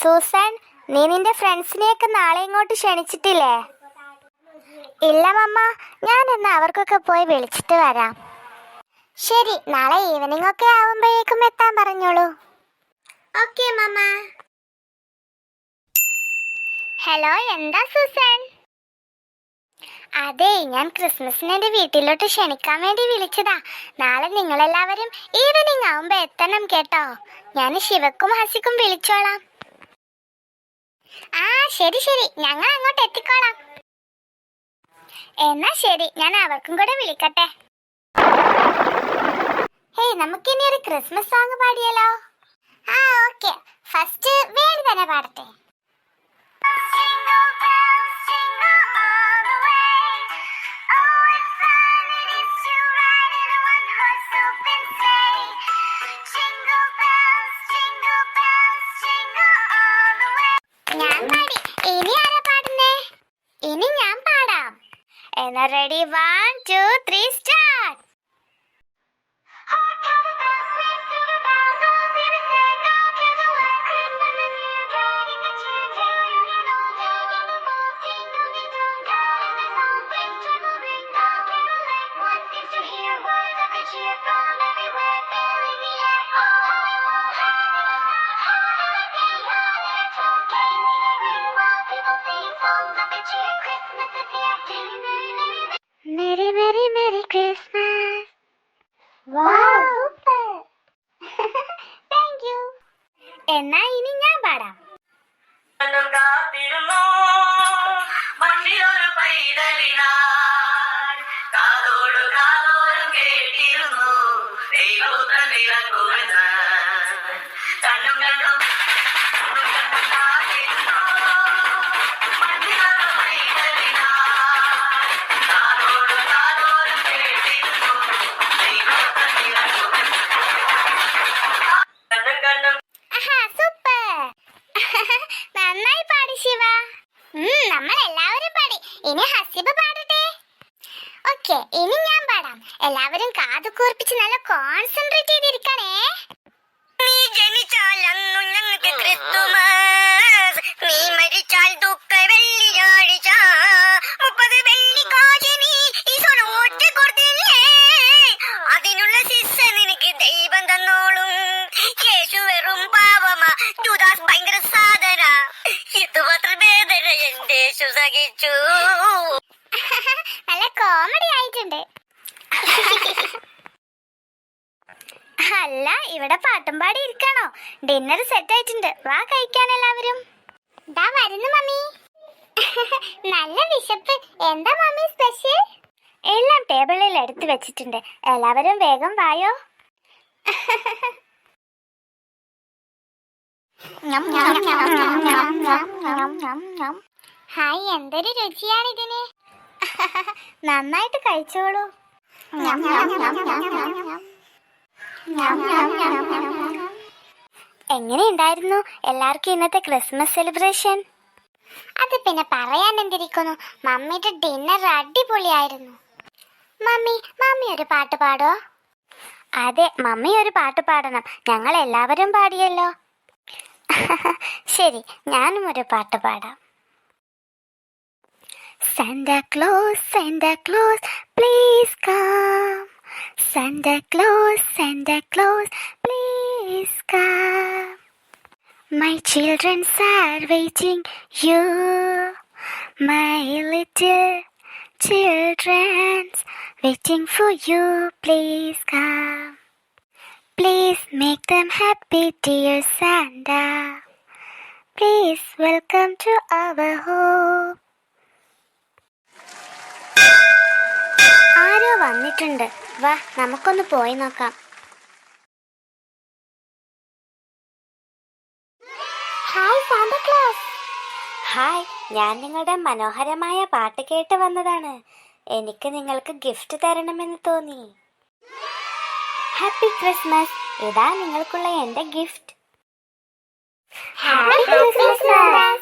Susan, നീ നിന്റെ ഫ്രണ്ട്സിനെയൊക്കെ നാളെ ഇങ്ങോട്ട് ക്ഷണിച്ചിട്ടില്ലേ? ഇല്ല മമ്മ, ഞാൻ എന്നാ അവർക്കൊക്കെ പോയി വിളിച്ചിട്ട് വരാം. ശരി, നാളെ ഈവനിങ് ഒക്കെ ആവുമ്പോഴേക്കും എത്താൻ പറഞ്ഞോളൂ. ഓക്കെ മമ്മ. ഹലോ, എന്താ സൂസൻ? അതെ, ഞാൻ ക്രിസ്മസിന് എന്റെ വീട്ടിലോട്ട് ക്ഷണിക്കാൻ വേണ്ടി വിളിച്ചതാ. നാളെ നിങ്ങളെല്ലാവരും ഈവനിങ് ആവുമ്പോ എത്തണം കേട്ടോ. ഞാൻ ശിവക്കും ഹസിക്കും വിളിച്ചോളാം. ആ ശരി ശരി, ഞങ്ങൾ അങ്ങോട്ട് എത്തിക്കോളാം. എന്നാ ശരി, ഞാൻ അവർക്കും കൂടെ വിളിക്കട്ടെ. ഹേയ്, നമുക്കിനി ഒരു ക്രിസ്മസ് സോങ് പാടിയാലോ? ആ ഓക്കെ, ഫസ്റ്റ് വേണി തന്നെ പാടട്ടെ. ഞാൻ പാടി, ഇനി ആരാ പാടുന്നേ? ഇനി ഞാൻ പാടാം. എന്നാ ready, 1 2 3 start. Merry Merry Merry Christmas. Wow, super. Thank you. എന്നാ ഇനി ഞാൻ പാടാം. നന്നായി പാടി ശിവ. നമ്മൾ എല്ലാവരും പാടി. ഇനി ഹസിബ് പാടട്ടെ. ഓക്കെ, ഇനി ഞാൻ പാടാം. എല്ലാവരും കാത് കൂർപ്പിച്ച് നല്ല കോൺസെൻട്രേറ്റ് ചെയ്തിരിക്കണേ. നീ ജനിച്ചാൽ അന്നു ഞങ്ങൾക്ക് ക്രിസ്തുമസ്, നീ മരിച്ചാൽ ദുഃഖ വെള്ളിയാഴ്ച, 30 വെള്ളിക്കാശ് നീ ഈശോനോട്ട് കൊടുത്തില്ലേ, അതിനുള്ള ശിക്ഷ നിനക്ക് ദൈവം തന്നോളും. യേശു വെറും പാവമാ, ജൂദാസ് ഭയങ്കര സാധന, ഇതുമാത്രം വേദന എന്റെ യേശു സഹിച്ചു. നല്ല കോമഡി ആയിട്ടുണ്ട്. അല്ല, ഇവിടെ പാട്ടും പാടി ഇരിക്കണോ? ഡിന്നർ സെറ്റ് ആയിട്ടുണ്ട്, വാ കഴിക്കാൻ എല്ലാവരും. ദാ വരുന്നു മമ്മി. നല്ല വിശപ്പ്. എന്താ മമ്മി സ്പെഷ്യൽ? എല്ലാം ടേബിളിൽ എടുത്തു വെച്ചിട്ടുണ്ട്, എല്ലാവരും വേഗം വായോ. ഹായ്, എന്തൊരു രുചിയാണിതിന്. നന്നായിട്ട് കഴിച്ചോളൂ. എങ്ങനെയുണ്ടായിരുന്നു എല്ലാവർക്കും ഇന്നത്തെ ക്രിസ്മസ് സെലിബ്രേഷൻ? അത് പിന്നെ പറയാൻ എന്തിരിക്കുന്നു, മമ്മിയുടെ ഡിന്നർ അടിപൊളിയായിരുന്നു. മമ്മി ഒരു പാട്ട് പാടോ? അതെ, മമ്മി ഒരു പാട്ട് പാടണം. ഞങ്ങൾ എല്ലാവരും പാടിയല്ലോ. ശരി, ഞാനും ഒരു പാട്ട് പാടാം. Santa Claus, Santa Claus, please come. Santa Claus, please come. My children are waiting you. My little children waiting for you. Please come. Please make them happy, dear Santa. Please welcome to our home. ആരോ വന്നിട്ടുണ്ട്, വാ നമുക്കൊന്ന് പോയി നോക്കാം. Hi Santa Claus. Hi, ഞാൻ നിങ്ങളുടെ മനോഹരമായ പാട്ട് കേട്ട് വന്നതാണ്. എനിക്ക് നിങ്ങൾക്ക് ഗിഫ്റ്റ് തരണമെന്ന് തോന്നി. ഹാപ്പി ക്രിസ്മസ്, ഇതാ നിങ്ങൾക്കുള്ള എന്റെ ഗിഫ്റ്റ്. Happy Christmas.